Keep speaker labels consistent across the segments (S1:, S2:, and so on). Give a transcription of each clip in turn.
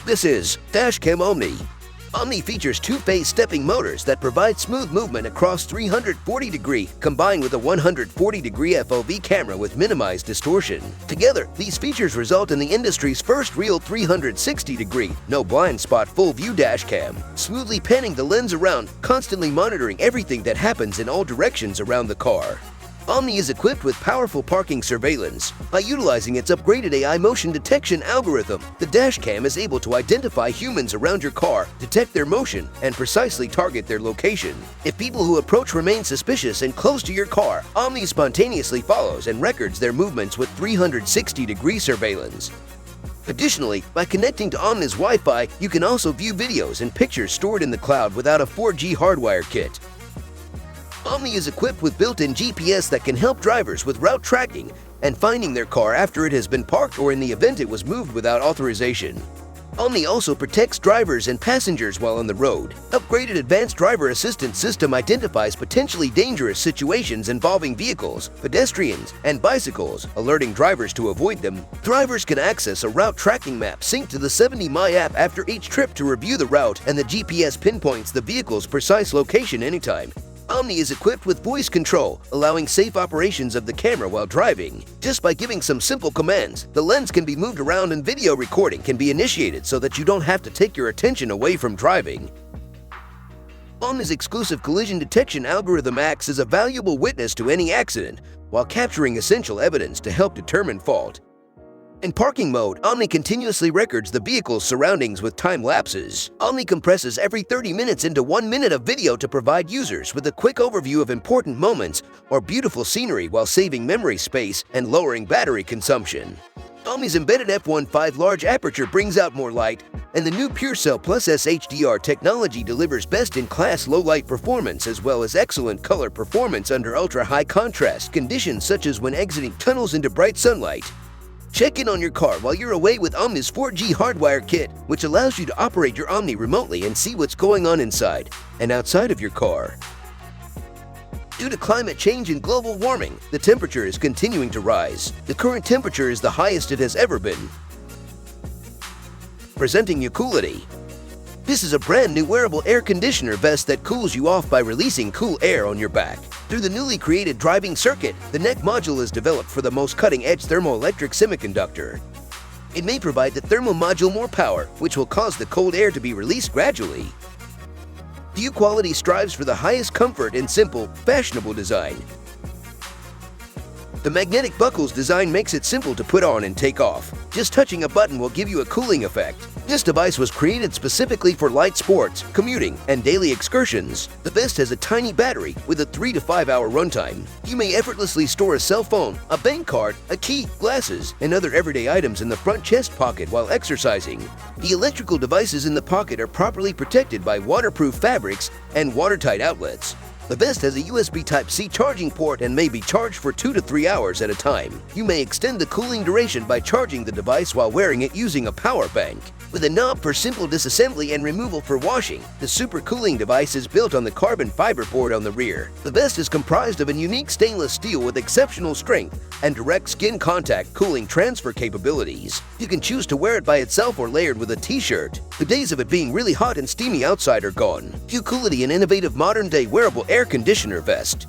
S1: This is Cam Omni. Omni features two-phase stepping motors that provide smooth movement across 340-degree combined with a 140-degree FOV camera with minimized distortion. Together, these features result in the industry's first real 360-degree, no blind spot full-view dashcam, smoothly panning the lens around, constantly monitoring everything that happens in all directions around the car. Omni is equipped with powerful parking surveillance. By utilizing its upgraded AI motion detection algorithm, the dashcam is able to identify humans around your car, detect their motion, and precisely target their location. If people who approach remain suspicious and close to your car, Omni spontaneously follows and records their movements with 360-degree surveillance. Additionally, by connecting to Omni's Wi-Fi, you can also view videos and pictures stored in the cloud without a 4G hardwire kit. Omni is equipped with built-in GPS that can help drivers with route tracking and finding their car after it has been parked or in the event it was moved without authorization. Omni also protects drivers and passengers while on the road. Upgraded advanced driver assistance system identifies potentially dangerous situations involving vehicles, pedestrians, and bicycles, alerting drivers to avoid them. Drivers can access a route tracking map synced to the 70My app after each trip to review the route, and the GPS pinpoints the vehicle's precise location anytime. Omni is equipped with voice control, allowing safe operations of the camera while driving. Just by giving some simple commands, the lens can be moved around and video recording can be initiated so that you don't have to take your attention away from driving. Omni's exclusive collision detection algorithm acts as a valuable witness to any accident, while capturing essential evidence to help determine fault. In parking mode, Omni continuously records the vehicle's surroundings with time lapses. Omni compresses every 30 minutes into 1 minute of video to provide users with a quick overview of important moments or beautiful scenery while saving memory space and lowering battery consumption. Omni's embedded f1.5 large aperture brings out more light, and the new PureCell Plus S HDR technology delivers best-in-class low-light performance as well as excellent color performance under ultra-high contrast conditions such as when exiting tunnels into bright sunlight. Check in on your car while you're away with Omni's 4G hardwire kit, which allows you to operate your Omni remotely and see what's going on inside and outside of your car. Due to climate change and global warming, the temperature is continuing to rise. The current temperature is the highest it has ever been. Presenting Ucoolity. This is a brand new wearable air conditioner vest that cools you off by releasing cool air on your back. Through the newly created driving circuit, the neck module is developed for the most cutting-edge thermoelectric semiconductor. It may provide the thermal module more power, which will cause the cold air to be released gradually. The Ucoolity strives for the highest comfort and simple, fashionable design. The magnetic buckle's design makes it simple to put on and take off. Just touching a button will give you a cooling effect. This device was created specifically for light sports, commuting, and daily excursions. The vest has a tiny battery with a 3 to 5 hour runtime. You may effortlessly store a cell phone, a bank card, a key, glasses, and other everyday items in the front chest pocket while exercising. The electrical devices in the pocket are properly protected by waterproof fabrics and watertight outlets. The vest has a USB Type-C charging port and may be charged for 2 to 3 hours at a time. You may extend the cooling duration by charging the device while wearing it using a power bank. With a knob for simple disassembly and removal for washing, the super cooling device is built on the carbon fiber board on the rear. The vest is comprised of a unique stainless steel with exceptional strength and direct skin contact cooling transfer capabilities. You can choose to wear it by itself or layered with a t-shirt. The days of it being really hot and steamy outside are gone. Ucoolity, an innovative modern-day wearable air conditioner vest.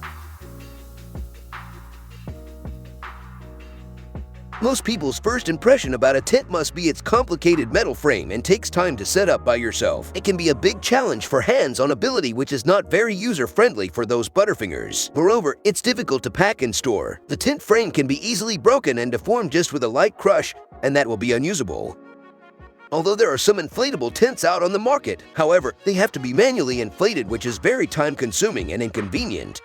S1: Most people's first impression about a tent must be its complicated metal frame and takes time to set up by yourself. It can be a big challenge for hands-on ability which is not very user-friendly for those butterfingers. Moreover, it's difficult to pack and store. The tent frame can be easily broken and deformed just with a light crush, and that will be unusable. Although there are some inflatable tents out on the market, however, they have to be manually inflated, which is very time-consuming and inconvenient.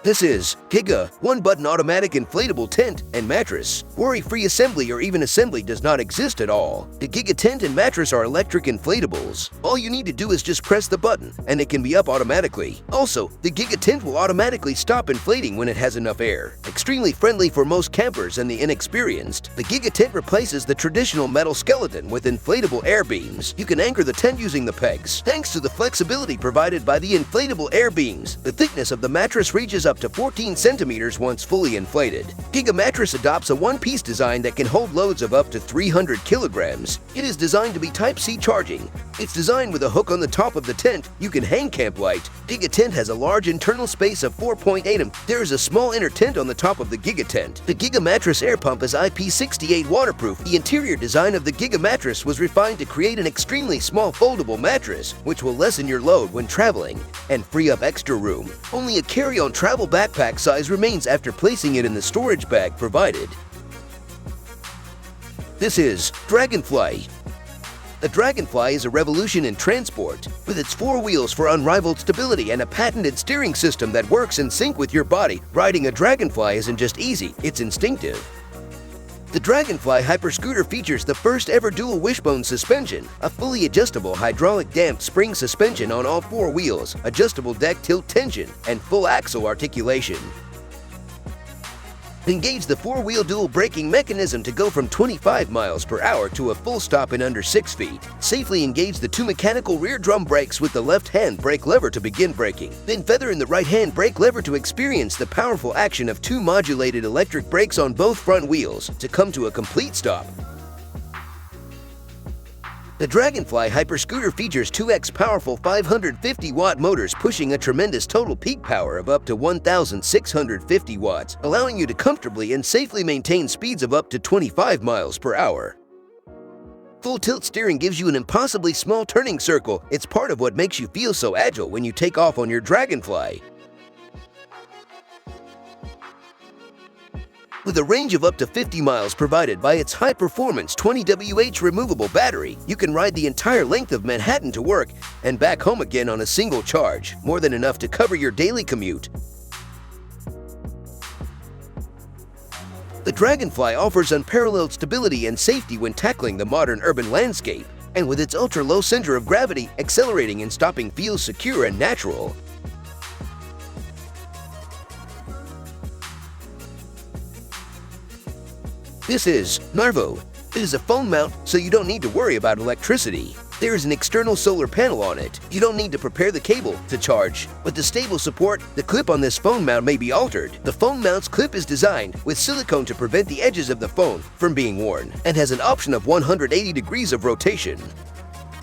S1: This is GIGA, one-button automatic inflatable tent and mattress. Worry-free assembly or even assembly does not exist at all. The GIGA tent and mattress are electric inflatables. All you need to do is just press the button, and it can be up automatically. Also, the GIGA tent will automatically stop inflating when it has enough air. Extremely friendly for most campers and the inexperienced, the GIGA tent replaces the traditional metal skeleton with inflatable air beams. You can anchor the tent using the pegs. Thanks to the flexibility provided by the inflatable air beams, the thickness of the mattress reaches up to 14 centimeters once fully inflated. GIGA mattress adopts a one-piece design that can hold loads of up to 300 kilograms. It is designed to be Type-C charging. It's designed with a hook on the top of the tent. You can hang camp light. GIGA tent has a large internal space of 4.8 m. There is a small inner tent on the top of the GIGA tent. The GIGA mattress air pump is IP68 waterproof. The interior design of the GIGA mattress was refined to create an extremely small foldable mattress, which will lessen your load when traveling and free up extra room. Only a carry-on travel backpack size remains after placing it in the storage bag provided. This is Dragonfly. The Dragonfly is a revolution in transport. With its 4 wheels for unrivaled stability and a patented steering system that works in sync with your body, riding a Dragonfly isn't just easy, it's instinctive. The Dragonfly Hyperscooter features the first ever dual wishbone suspension, a fully adjustable hydraulic damped spring suspension on all 4 wheels, adjustable deck tilt tension, and full axle articulation. Engage the 4-wheel dual braking mechanism to go from 25 miles per hour to a full stop in under 6 feet. Safely engage the 2 mechanical rear drum brakes with the left-hand brake lever to begin braking. Then feather in the right-hand brake lever to experience the powerful action of 2 modulated electric brakes on both front wheels to come to a complete stop. The Dragonfly Hyperscooter features 2x powerful 550-watt motors pushing a tremendous total peak power of up to 1,650 watts, allowing you to comfortably and safely maintain speeds of up to 25 miles per hour. Full tilt steering gives you an impossibly small turning circle. It's part of what makes you feel so agile when you take off on your Dragonfly. With a range of up to 50 miles provided by its high-performance 20 Wh removable battery, you can ride the entire length of Manhattan to work and back home again on a single charge, more than enough to cover your daily commute. The Dragonfly offers unparalleled stability and safety when tackling the modern urban landscape, and with its ultra-low center of gravity, accelerating and stopping feels secure and natural. This is Marvo. It is a phone mount, so you don't need to worry about electricity. There is an external solar panel on it. You don't need to prepare the cable to charge. With the stable support, the clip on this phone mount may be altered. The phone mount's clip is designed with silicone to prevent the edges of the phone from being worn and has an option of 180 degrees of rotation.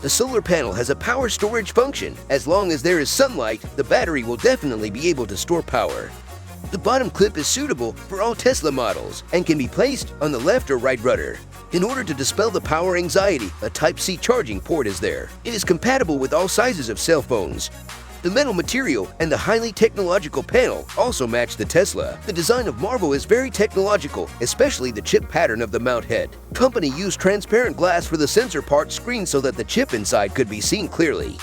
S1: The solar panel has a power storage function. As long as there is sunlight, the battery will definitely be able to store power. The bottom clip is suitable for all Tesla models and can be placed on the left or right rudder. In order to dispel the power anxiety, a Type-C charging port is there. It is compatible with all sizes of cell phones. The metal material and the highly technological panel also match the Tesla. The design of Marvo is very technological, especially the chip pattern of the mount head. Company used transparent glass for the sensor part screen so that the chip inside could be seen clearly.